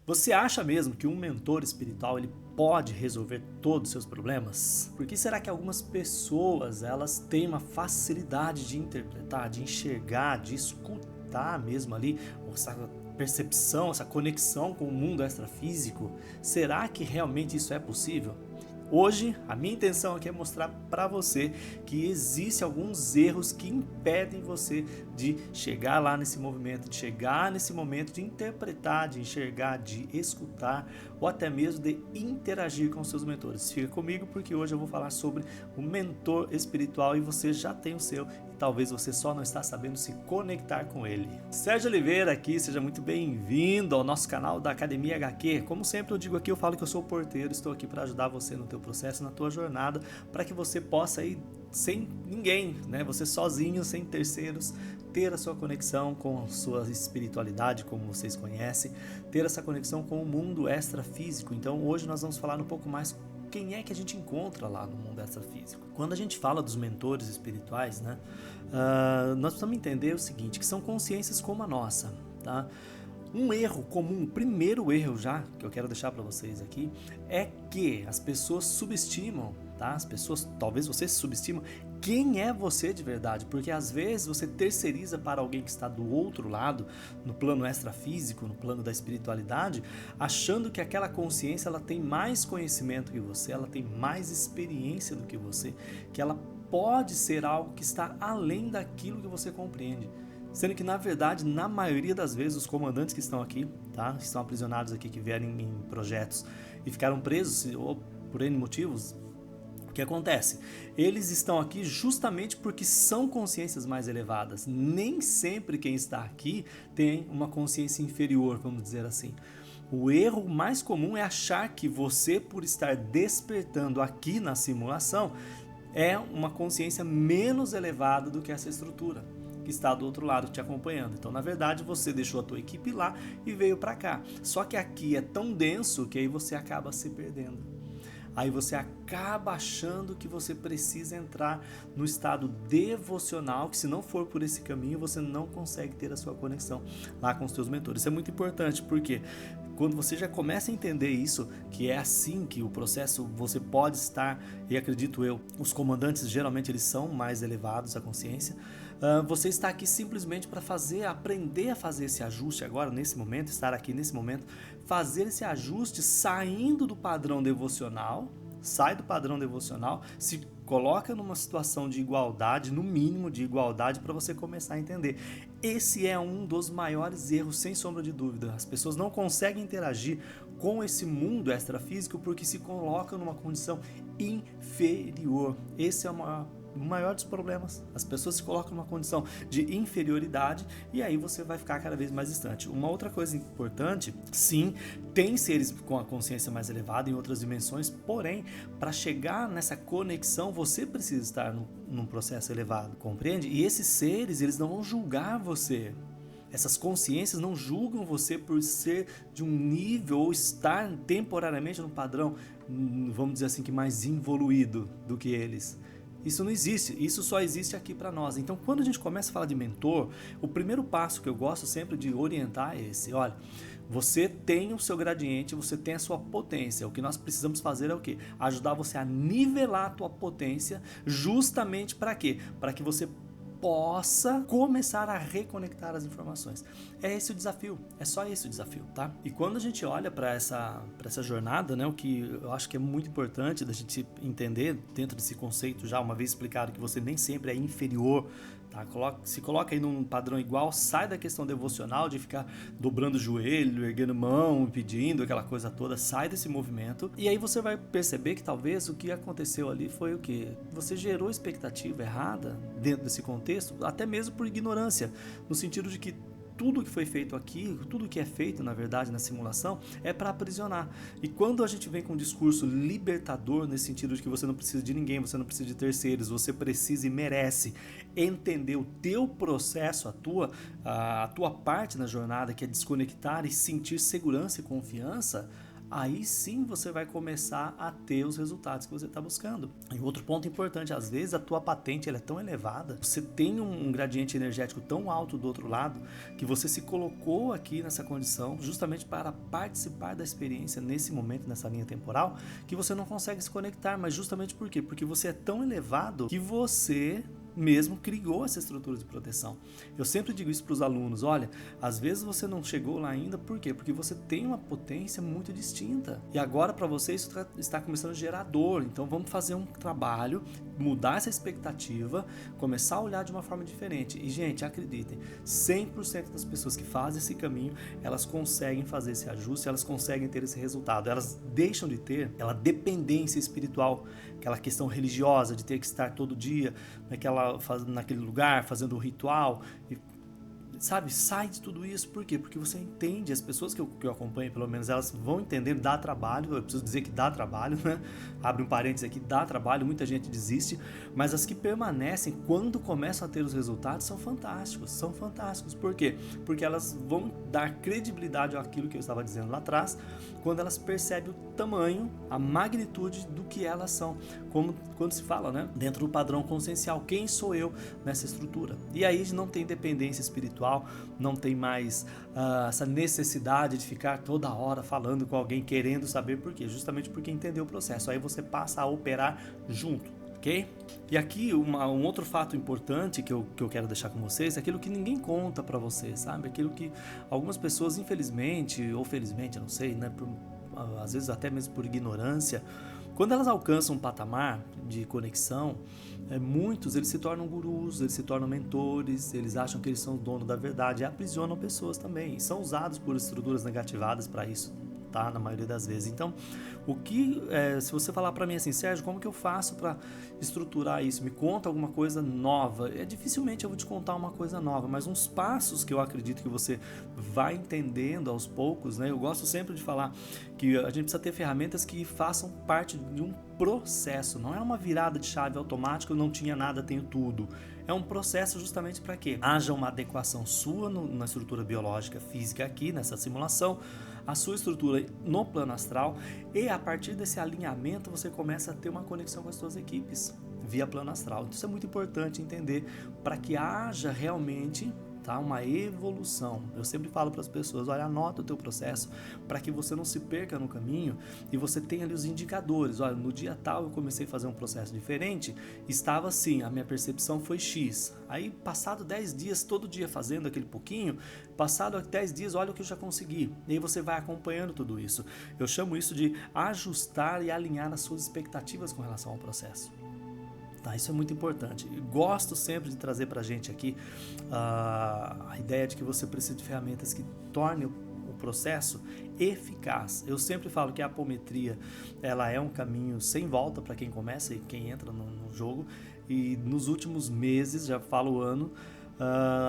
Você acha mesmo que um mentor espiritual ele pode resolver todos os seus problemas? Por que será que algumas pessoas elas têm uma facilidade de interpretar, de enxergar, de escutar mesmo ali essa percepção, essa conexão com o mundo extrafísico? Será que realmente isso é possível? Hoje, a minha intenção aqui é mostrar para você que existem alguns erros que impedem você de chegar lá nesse movimento, de chegar nesse momento de interpretar, de enxergar, de escutar ou até mesmo de interagir com seus mentores. Fica comigo porque hoje eu vou falar sobre o mentor espiritual e você já tem o seu e talvez você só não está sabendo se conectar com ele. Sérgio Oliveira aqui, seja muito bem-vindo ao nosso canal da Academia HQ. Como sempre eu digo aqui, eu falo que eu sou o porteiro, estou aqui para ajudar você no teu processo, na tua jornada, para que você possa ir sem ninguém, né? Você sozinho, sem terceiros, ter a sua conexão com a sua espiritualidade, como vocês conhecem, ter essa conexão com o mundo extrafísico. Então hoje nós vamos falar um pouco mais quem é que a gente encontra lá no mundo extrafísico. Quando a gente fala dos mentores espirituais, né, nós precisamos entender o seguinte, que são consciências como a nossa, tá? Um erro comum, o primeiro erro já que eu quero deixar para vocês aqui é que as pessoas subestimam, tá? As pessoas, talvez você se subestima, quem é você de verdade, porque às vezes você terceiriza para alguém que está do outro lado, no plano extrafísico, no plano da espiritualidade, achando que aquela consciência ela tem mais conhecimento que você, ela tem mais experiência do que você, que ela pode ser algo que está além daquilo que você compreende. Sendo que, na verdade, na maioria das vezes, os comandantes que estão aqui, tá? Que estão aprisionados aqui, que vieram em projetos e ficaram presos, ou por N motivos, o que acontece? Eles estão aqui justamente porque são consciências mais elevadas. Nem sempre quem está aqui tem uma consciência inferior, vamos dizer assim. O erro mais comum é achar que você, por estar despertando aqui na simulação, é uma consciência menos elevada do que essa estrutura que está do outro lado te acompanhando. Então, na verdade, você deixou a tua equipe lá e veio para cá. Só que aqui é tão denso que aí você acaba se perdendo. Aí você acaba achando que você precisa entrar no estado devocional, que se não for por esse caminho, você não consegue ter a sua conexão lá com os teus mentores. Isso é muito importante, porque quando você já começa a entender isso, que é assim que o processo você pode estar, e acredito eu, os comandantes geralmente eles são mais elevados à consciência, você está aqui simplesmente para aprender a fazer esse ajuste agora, nesse momento, estar aqui nesse momento, fazer esse ajuste saindo do padrão devocional, sai do padrão devocional, se coloca numa situação de igualdade, no mínimo de igualdade, para você começar a entender. Esse é um dos maiores erros, sem sombra de dúvida. As pessoas não conseguem interagir com esse mundo extrafísico porque se colocam numa condição inferior. Esse é o maior dos problemas. As pessoas se colocam numa condição de inferioridade e aí você vai ficar cada vez mais distante. Uma outra coisa importante, sim, tem seres com a consciência mais elevada em outras dimensões, porém, para chegar nessa conexão, você precisa estar num processo elevado, compreende? E esses seres, eles não vão julgar você. Essas consciências não julgam você por ser de um nível ou estar temporariamente no padrão, vamos dizer assim, que mais evoluído do que eles. Isso não existe, isso só existe aqui para nós. Então, quando a gente começa a falar de mentor, o primeiro passo que eu gosto sempre de orientar é esse. Olha, você tem o seu gradiente, você tem a sua potência. O que nós precisamos fazer é o quê? Ajudar você a nivelar a tua potência, justamente para quê? Para que você possa começar a reconectar as informações. É esse o desafio, é só esse o desafio, tá? E quando a gente olha para essa jornada, né, o que eu acho que é muito importante da gente entender dentro desse conceito, já uma vez explicado que você nem sempre é inferior, tá? Se coloca aí num padrão igual, sai da questão devocional de ficar dobrando o joelho, erguendo mão, pedindo aquela coisa toda, sai desse movimento e aí você vai perceber que talvez o que aconteceu ali foi o quê? Você gerou expectativa errada dentro desse contexto, até mesmo por ignorância, no sentido de que tudo que foi feito aqui, tudo que é feito, na verdade, na simulação, é para aprisionar. E quando a gente vem com um discurso libertador, nesse sentido de que você não precisa de ninguém, você não precisa de terceiros, você precisa e merece entender o teu processo, a tua parte na jornada, que é desconectar e sentir segurança e confiança, aí sim você vai começar a ter os resultados que você está buscando. E outro ponto importante, às vezes a tua patente ela é tão elevada, você tem um gradiente energético tão alto do outro lado, que você se colocou aqui nessa condição justamente para participar da experiência nesse momento, nessa linha temporal, que você não consegue se conectar, mas justamente por quê? Porque você é tão elevado que você mesmo criou essa estrutura de proteção. Eu sempre digo isso para os alunos, olha, às vezes você não chegou lá ainda, por quê? Porque você tem uma potência muito distinta, e agora para você isso está começando a gerar dor, então vamos fazer um trabalho, mudar essa expectativa, começar a olhar de uma forma diferente, e gente, acreditem, 100% das pessoas que fazem esse caminho, elas conseguem fazer esse ajuste, elas conseguem ter esse resultado, elas deixam de ter aquela dependência espiritual, aquela questão religiosa de ter que estar todo dia naquele lugar, fazendo um ritual, e, sabe, sai de tudo isso. Por quê? Porque você entende, as pessoas que eu acompanho, pelo menos, elas vão entender, dá trabalho, eu preciso dizer que dá trabalho, né? Abre um parênteses aqui, dá trabalho, muita gente desiste, mas as que permanecem, quando começam a ter os resultados, são fantásticos. Por quê? Porque elas vão dar credibilidade àquilo que eu estava dizendo lá atrás, quando elas percebem o tamanho, a magnitude do que elas são, como quando se fala, né? Dentro do padrão consciencial, quem sou eu nessa estrutura? E aí não tem dependência espiritual, não tem mais essa necessidade de ficar toda hora falando com alguém, querendo saber por quê, justamente porque entendeu o processo, aí você passa a operar junto, ok? E aqui um outro fato importante que eu quero deixar com vocês é aquilo que ninguém conta pra vocês, sabe? Aquilo que algumas pessoas, infelizmente ou felizmente, eu não sei, né? Às vezes até mesmo por ignorância, quando elas alcançam um patamar de conexão, muitos eles se tornam gurus, eles se tornam mentores, eles acham que eles são o dono da verdade e aprisionam pessoas também. E são usados por estruturas negativadas para isso, tá? Na maioria das vezes. Então, se você falar para mim assim, Sérgio, como que eu faço para estruturar isso? Me conta alguma coisa nova. Dificilmente eu vou te contar uma coisa nova, mas uns passos que eu acredito que você vai entendendo aos poucos, né? Eu gosto sempre de falar que a gente precisa ter ferramentas que façam parte de um processo, não é uma virada de chave automática, eu não tinha nada, tenho tudo. É um processo justamente para que haja uma adequação sua na estrutura biológica, física aqui, nessa simulação, a sua estrutura no plano astral, e a partir desse alinhamento você começa a ter uma conexão com as suas equipes via plano astral. Então isso é muito importante entender para que haja realmente, tá, uma evolução. Eu sempre falo para as pessoas, olha, anota o teu processo para que você não se perca no caminho e você tenha ali os indicadores. Olha, no dia tal eu comecei a fazer um processo diferente, estava assim, a minha percepção foi X. Aí passado 10 dias, todo dia fazendo aquele pouquinho, passado 10 dias, olha o que eu já consegui. E aí você vai acompanhando tudo isso. Eu chamo isso de ajustar e alinhar as suas expectativas com relação ao processo. Tá, isso é muito importante. Eu gosto sempre de trazer para a gente aqui a ideia de que você precisa de ferramentas que tornem o processo eficaz. Eu sempre falo que a apometria ela é um caminho sem volta para quem começa e quem entra no jogo. E nos últimos meses, já falo o ano,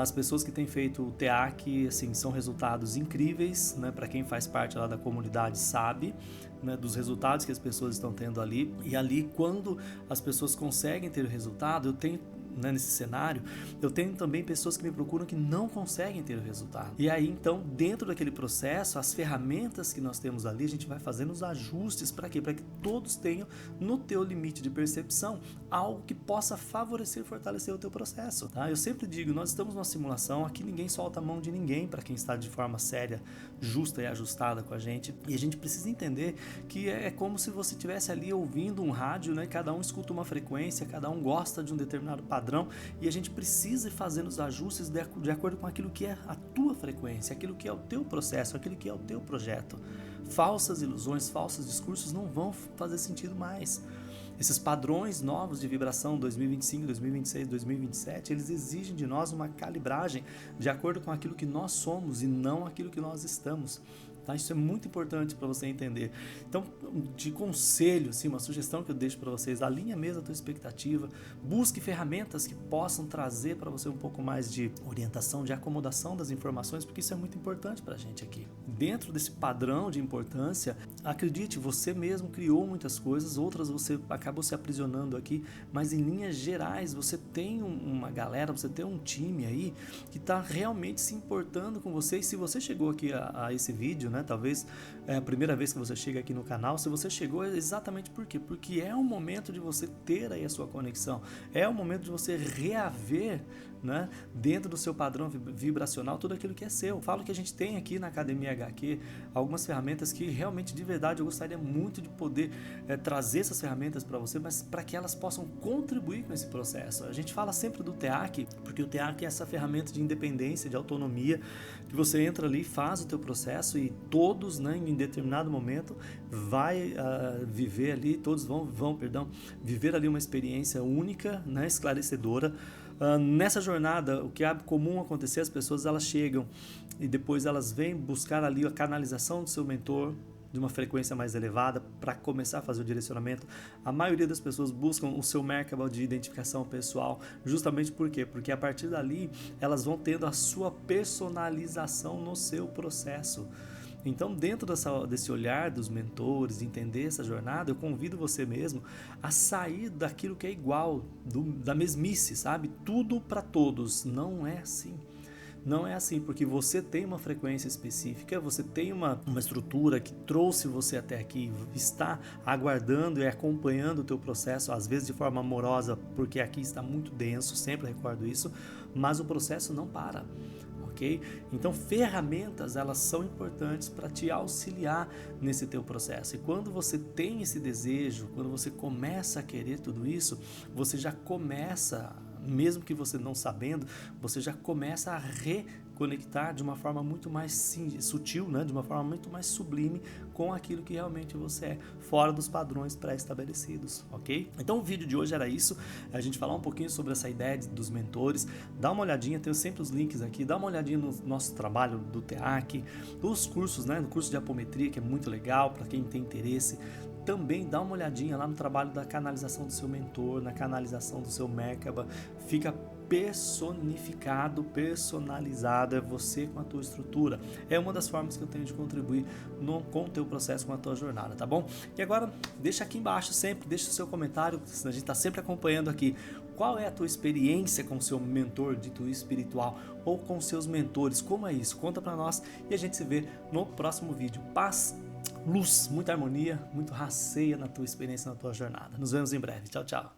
as pessoas que têm feito o TEAC, assim, são resultados incríveis, né? Para quem faz parte lá da comunidade sabe, né, dos resultados que as pessoas estão tendo ali. E ali, quando as pessoas conseguem ter o resultado, eu tenho, né, nesse cenário, eu tenho também pessoas que me procuram que não conseguem ter o resultado. E aí, então, dentro daquele processo, as ferramentas que nós temos ali, a gente vai fazendo os ajustes para quê? Para que todos tenham no teu limite de percepção algo que possa favorecer e fortalecer o teu processo, tá? Eu sempre digo, nós estamos numa simulação, aqui ninguém solta a mão de ninguém para quem está de forma séria, justa e ajustada com a gente, e a gente precisa entender que é como se você estivesse ali ouvindo um rádio, né? Cada um escuta uma frequência, cada um gosta de um determinado padrão, e a gente precisa ir fazendo os ajustes de acordo com aquilo que é a tua frequência, aquilo que é o teu processo, aquilo que é o teu projeto. Falsas ilusões, falsos discursos não vão fazer sentido mais. Esses padrões novos de vibração 2025, 2026, 2027, eles exigem de nós uma calibragem de acordo com aquilo que nós somos e não aquilo que nós estamos. Tá? Isso é muito importante para você entender. Então, de conselho, assim, uma sugestão que eu deixo para vocês, alinha mesmo a tua expectativa, busque ferramentas que possam trazer para você um pouco mais de orientação, de acomodação das informações, porque isso é muito importante para a gente aqui. Dentro desse padrão de importância, acredite, você mesmo criou muitas coisas, outras você acabou se aprisionando aqui, mas em linhas gerais, você tem uma galera, você tem um time aí que está realmente se importando com você, e se você chegou aqui a esse vídeo, né? Talvez é a primeira vez que você chega aqui no canal. Se você chegou, é exatamente por quê? Porque é o momento de você ter aí a sua conexão, é o momento de você reaver, né, dentro do seu padrão vibracional tudo aquilo que é seu. Eu falo que a gente tem aqui na Academia HQ algumas ferramentas que realmente, de verdade, eu gostaria muito de poder trazer essas ferramentas para você, mas para que elas possam contribuir com esse processo. A gente fala sempre do TEAC, porque o TEAC é essa ferramenta de independência, de autonomia, que você entra ali, faz o teu processo e todos, né, em determinado momento vai viver ali, todos vão viver ali uma experiência única, né, esclarecedora. Nessa jornada, o que é comum acontecer, as pessoas elas chegam e depois elas vêm buscar ali a canalização do seu mentor de uma frequência mais elevada para começar a fazer o direcionamento. A maioria das pessoas buscam o seu Merkaba de identificação pessoal, justamente por quê? Porque a partir dali elas vão tendo a sua personalização no seu processo. Então, dentro desse olhar dos mentores, entender essa jornada, eu convido você mesmo a sair daquilo que é igual, da mesmice, sabe? Tudo para todos. Não é assim. Não é assim, porque você tem uma frequência específica, você tem uma estrutura que trouxe você até aqui, está aguardando e acompanhando o teu processo, às vezes de forma amorosa, porque aqui está muito denso, sempre recordo isso, mas o processo não para. Okay? Então, ferramentas, elas são importantes para te auxiliar nesse teu processo. E quando você tem esse desejo, quando você começa a querer tudo isso, você já começa, mesmo que você não sabendo, você já começa a reconectar de uma forma muito mais sutil, né? De uma forma muito mais sublime com aquilo que realmente você é, fora dos padrões pré-estabelecidos, ok? Então o vídeo de hoje era isso, a gente falar um pouquinho sobre essa ideia dos mentores. Dá uma olhadinha, tenho sempre os links aqui, dá uma olhadinha no nosso trabalho do TEAC, os cursos, né? No curso de apometria, que é muito legal para quem tem interesse. Também dá uma olhadinha lá no trabalho da canalização do seu mentor, na canalização do seu Merkaba. Fica personificado, personalizado, é você com a tua estrutura. É uma das formas que eu tenho de contribuir com o teu processo, com a tua jornada, tá bom? E agora, deixa aqui embaixo sempre, deixa o seu comentário, a gente está sempre acompanhando aqui. Qual é a tua experiência com o seu mentor dito espiritual ou com seus mentores? Como é isso? Conta pra nós e a gente se vê no próximo vídeo. Paz, luz, muita harmonia, muito raceia na tua experiência, na tua jornada. Nos vemos em breve. Tchau, tchau.